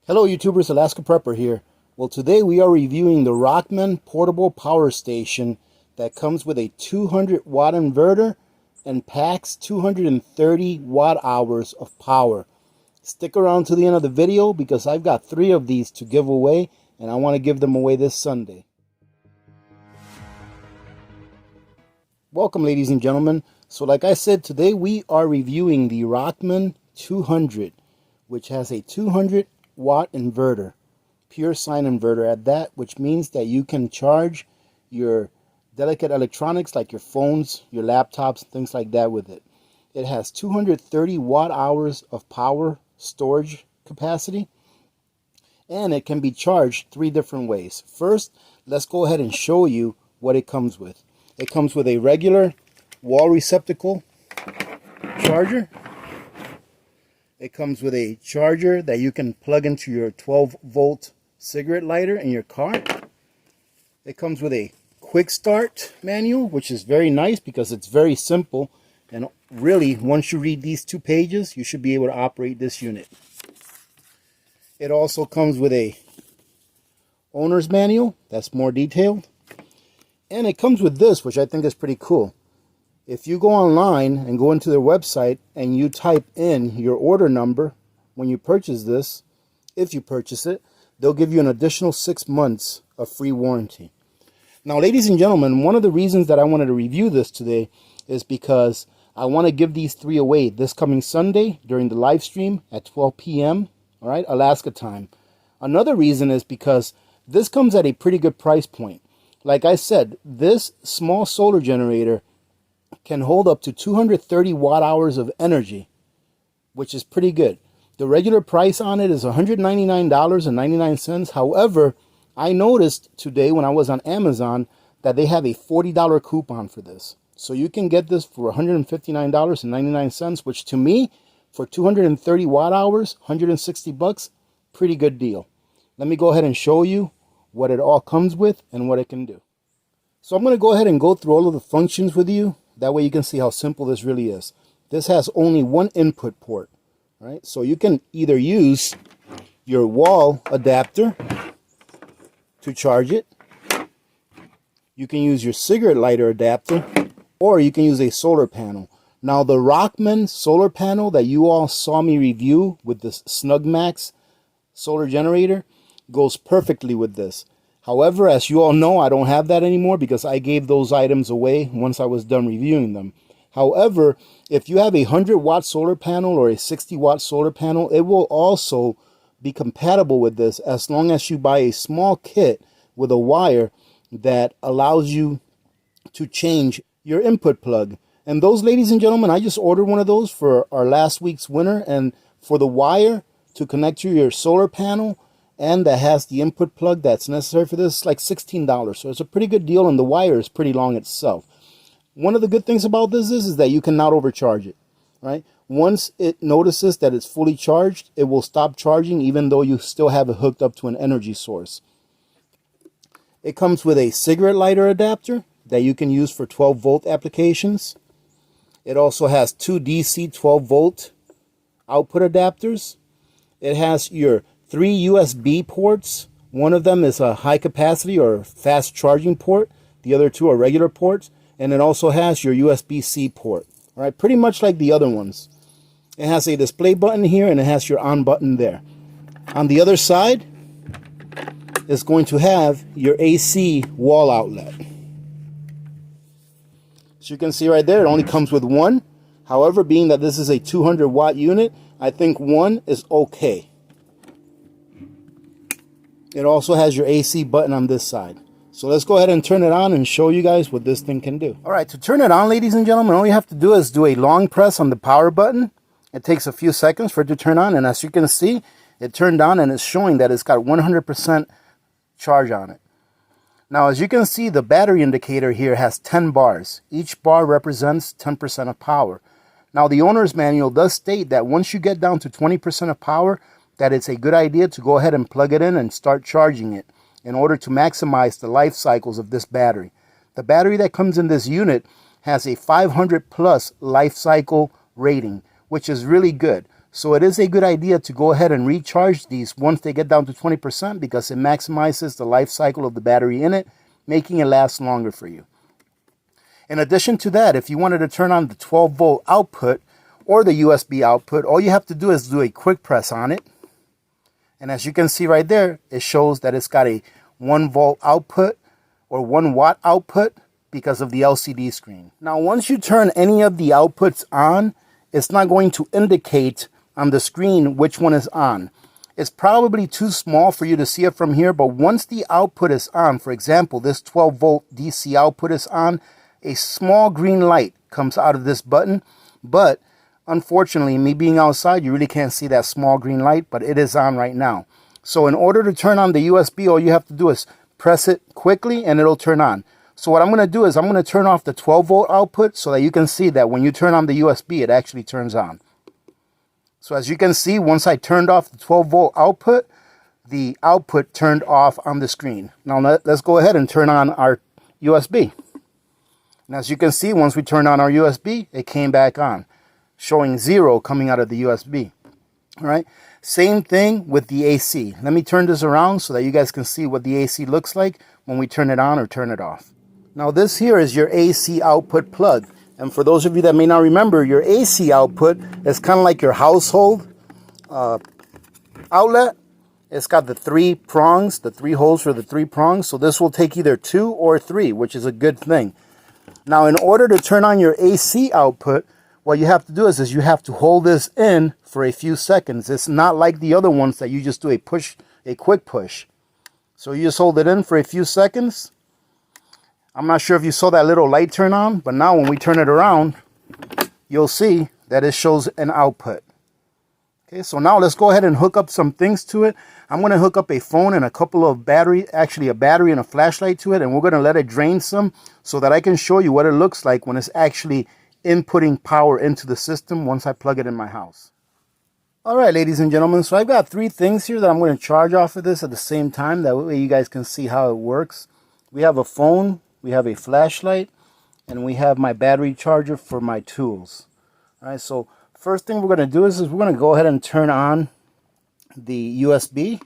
Hello YouTubers, Alaska Prepper here. Well, today we are reviewing the Rockman portable power station that comes with a 200 watt inverter and packs 230 watt hours of power. Stick around to the end of the video because I've got 3 of these to give away and I want to give them away this Sunday. Welcome ladies and gentlemen. So like I said, today we are reviewing the Rockman 200, which has a 200 watt inverter, pure sine inverter at that, which means that you can charge your delicate electronics like your phones, your laptops, things like that with it. It has 230 watt hours of power storage capacity, and it can be charged 3 different ways. First, let's go ahead and show you what it comes with. It comes with a regular wall receptacle charger. It comes with a charger that you can plug into your 12-volt cigarette lighter in your car. It comes with a quick start manual, which is very nice because it's very simple. And really, once you read these 2 pages, you should be able to operate this unit. It also comes with a owner's manual that's more detailed. And it comes with this, which I think is pretty cool. If you go online and go into their website and you type in your order number when you purchase this, if you purchase it, they'll give you an additional 6 months of free warranty. Now, ladies and gentlemen, one of the reasons that I wanted to review this today is because I want to give these 3 away this coming Sunday during the live stream at 12 p.m., all right, Alaska time. Another reason is because this comes at a pretty good price point. Like I said, this small solar generator can hold up to 230 watt hours of energy, which is pretty good. The regular price on it is $199.99. However, I noticed today when I was on Amazon that they have a $40 coupon for this. So you can get this for $159.99, which to me, for 230 watt hours, 160 bucks, pretty good deal. Let me go ahead and show you what it all comes with and what it can do. So I'm going to go ahead and go through all of the functions with you. That way you can see how simple this really is. This has only one input port, right? So you can either use your wall adapter to charge it. You can use your cigarette lighter adapter, or you can use a solar panel. Now the Rockman solar panel that you all saw me review with this SnugMax solar generator goes perfectly with this. However, as you all know, I don't have that anymore because I gave those items away once I was done reviewing them. However, if you have a 100 watt solar panel or a 60 watt solar panel, it will also be compatible with this as long as you buy a small kit with a wire that allows you to change your input plug. And those, ladies and gentlemen, I just ordered one of those for our last week's winner, and for the wire to connect to your solar panel and that has the input plug that's necessary for this, like $16. So it's a pretty good deal, and the wire is pretty long itself. One of the good things about this is that you cannot overcharge it, right? Once it notices that it's fully charged, it will stop charging even though you still have it hooked up to an energy source. It comes with a cigarette lighter adapter that you can use for 12-volt applications. It also has 2 DC 12-volt output adapters. It has your 3 USB ports. One of them is a high capacity or fast charging port. The other 2 are regular ports. And it also has your USB-C port. All right, pretty much like the other ones. It has a display button here and it has your on button there. On the other side, it's going to have your AC wall outlet. So you can see right there, it only comes with 1. However, being that this is a 200 watt unit, I think 1 is okay. It also has your AC button on this side. So let's go ahead and turn it on and show you guys what this thing can do. All right, to turn it on, ladies and gentlemen, all you have to do is do a long press on the power button. It takes a few seconds for it to turn on, and as you can see, it turned on and it's showing that it's got 100% charge on it. Now, as you can see, the battery indicator here has 10 bars. Each bar represents 10% of power. Now, the owner's manual does state that once you get down to 20% of power, that it's a good idea to go ahead and plug it in and start charging it in order to maximize the life cycles of this battery. The battery that comes in this unit has a 500 plus life cycle rating, which is really good. So it is a good idea to go ahead and recharge these once they get down to 20% because it maximizes the life cycle of the battery in it, making it last longer for you. In addition to that, if you wanted to turn on the 12-volt output or the USB output, all you have to do is do a quick press on it. And as you can see right there, it shows that it's got a 1-volt output or 1-watt output because of the LCD screen. Now, once you turn any of the outputs on, it's not going to indicate on the screen which one is on. It's probably too small for you to see it from here, but once the output is on, for example, this 12-volt DC output is on, a small green light comes out of this button, but unfortunately, me being outside, you really can't see that small green light, but it is on right now. So in order to turn on the USB, all you have to do is press it quickly and it'll turn on. So what I'm going to do is I'm going to turn off the 12-volt output so that you can see that when you turn on the USB, it actually turns on. So as you can see, once I turned off the 12-volt output, the output turned off on the screen. Now let's go ahead and turn on our USB. And as you can see, once we turned on our USB, it came back on, showing 0 coming out of the USB. All right. Same thing with the AC. Let me turn this around so that you guys can see what the AC looks like when we turn it on or turn it off. Now this here is your AC output plug. And for those of you that may not remember, your AC output is kind of like your household outlet. It's got the 3 prongs, the 3 holes for the 3 prongs. So this will take either 2 or 3, which is a good thing. Now, in order to turn on your AC output, what you have to do is you have to hold this in for a few seconds. It's not like the other ones that you just do a quick push. So you just hold it in for a few seconds. I'm not sure if you saw that little light turn on, but now when we turn it around, you'll see that it shows an output. Okay, so now let's go ahead and hook up some things to it. I'm going to hook up a phone and a couple of battery, actually a battery and a flashlight to it, and we're going to let it drain some so that I can show you what it looks like when it's actually inputting power into the system once I plug it in my house. All right, ladies and gentlemen, so I've got 3 things here that I'm going to charge off of this at the same time. That way you guys can see how it works. We have a phone, we have a flashlight, and we have my battery charger for my tools. All right, so first thing we're going to do is we're going to go ahead and turn on the USB.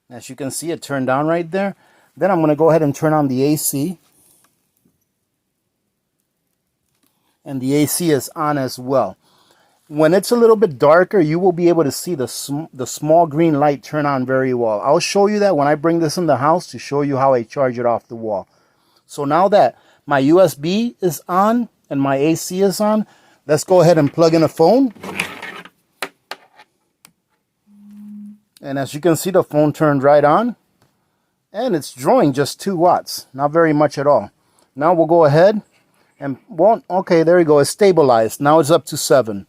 As you can see, it turned on right there. Then I'm going to go ahead and turn on the AC. And the AC is on as well. When it's a little bit darker, you will be able to see the small green light turn on very well. I'll show you that when I bring this in the house to show you how I charge it off the wall. So now that my USB is on and my AC is on, let's go ahead and plug in a phone. And as you can see, the phone turned right on. And it's drawing just 2 watts. Not very much at all. Now we'll go ahead and, well, okay, there you go. It's stabilized. Now it's up to 7,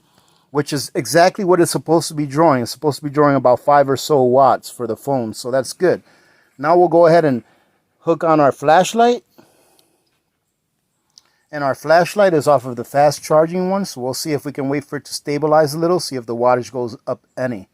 which is exactly what it's supposed to be drawing. It's supposed to be drawing about 5 or so watts for the phone. So that's good. Now we'll go ahead and hook on our flashlight. And our flashlight is off of the fast charging one. So we'll see if we can wait for it to stabilize a little. See if the wattage goes up any.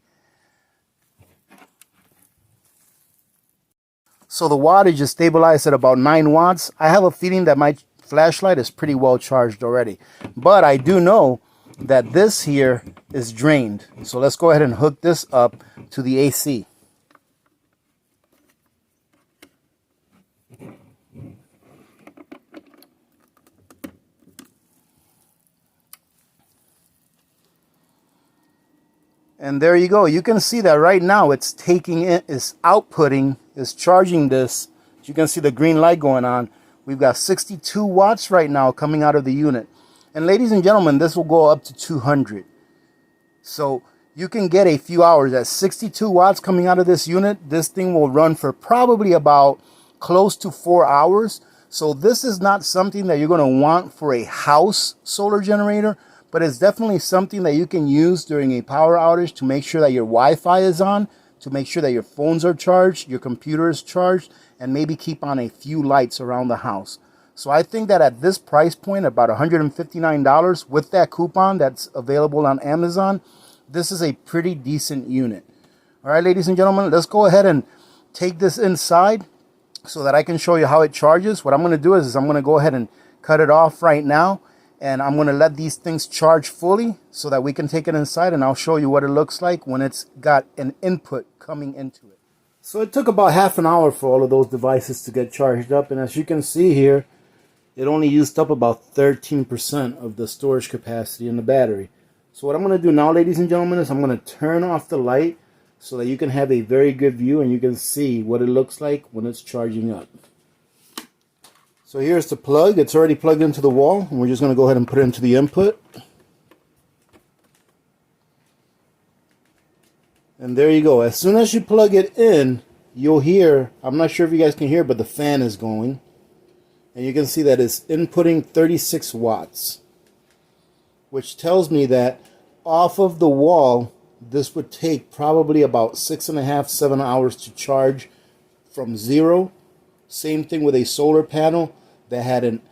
So the wattage is stabilized at about 9 watts. I have a feeling that my flashlight is pretty well charged already. But I do know that this here is drained. So let's go ahead and hook this up to the AC. And there you go. You can see that right now it's taking it, is outputting, is charging this. You can see the green light going on. We've got 62 watts right now coming out of the unit. And ladies and gentlemen, this will go up to 200. So you can get a few hours at 62 watts coming out of this unit. This thing will run for probably about close to 4 hours. So this is not something that you're going to want for a house solar generator, but it's definitely something that you can use during a power outage to make sure that your Wi-Fi is on, to make sure that your phones are charged, your computer is charged, and maybe keep on a few lights around the house. So I think that at this price point, about $159 with that coupon that's available on Amazon, this is a pretty decent unit. All right, ladies and gentlemen, let's go ahead and take this inside so that I can show you how it charges. What I'm going to do is I'm going to go ahead and cut it off right now. And I'm going to let these things charge fully so that we can take it inside, and I'll show you what it looks like when it's got an input coming into it. So it took about half an hour for all of those devices to get charged up, and as you can see here, it only used up about 13% of the storage capacity in the battery. So what I'm going to do now, ladies and gentlemen, is I'm going to turn off the light so that you can have a very good view and you can see what it looks like when it's charging up. So here's the plug. It's already plugged into the wall, and we're just going to go ahead and put it into the input. And there you go. As soon as you plug it in, you'll hear, I'm not sure if you guys can hear, but the fan is going. And you can see that it's inputting 36 watts, which tells me that off of the wall, this would take probably about 6.5, 7 hours to charge from zero. Same thing with a solar panel that had an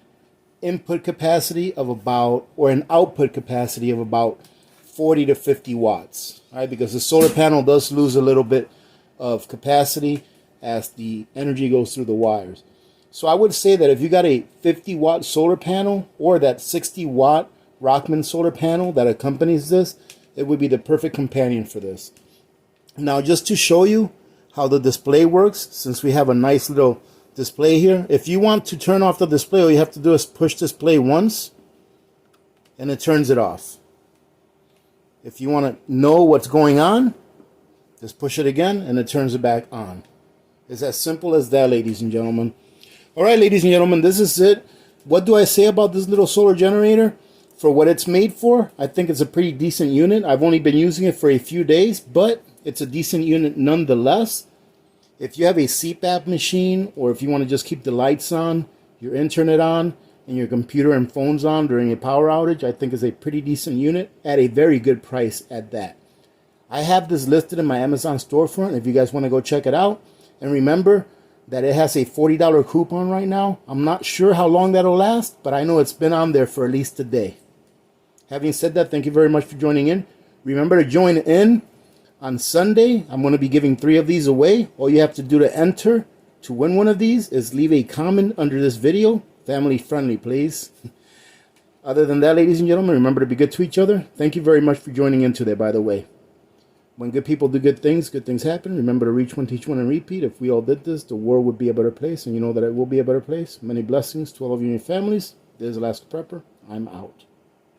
input capacity of about, or an output capacity of about 40 to 50 watts. All right, because the solar panel does lose a little bit of capacity as the energy goes through the wires. So I would say that if you got a 50 watt solar panel or that 60 watt Rockman solar panel that accompanies this, it would be the perfect companion for this. Now, just to show you how the display works, since we have a nice little display here, if you want to turn off the display, all you have to do is push display once and it turns it off. If you want to know what's going on, just push it again and it turns it back on. It's as simple as that, ladies and gentlemen. Alright, ladies and gentlemen, this is it. What do I say about this little solar generator? For what it's made for, I think it's a pretty decent unit. I've only been using it for a few days, but it's a decent unit nonetheless. If you have a CPAP machine, or if you want to just keep the lights on, your internet on, and your computer and phones on during a power outage, I think is a pretty decent unit at a very good price at that. I have this listed in my Amazon storefront if you guys want to go check it out. And remember that it has a $40 coupon right now. I'm not sure how long that'll last, but I know it's been on there for at least a day. Having said that, thank you very much for joining in. Remember to join in on Sunday. I'm going to be giving 3 of these away. All you have to do to enter to win one of these is leave a comment under this video. Family friendly, please. Other than that, ladies and gentlemen, remember to be good to each other. Thank you very much for joining in today, by the way. When good people do good things happen. Remember to reach one, teach one, and repeat. If we all did this, the world would be a better place, and you know that it will be a better place. Many blessings to all of you and your families. This is Alaska Prepper. I'm out.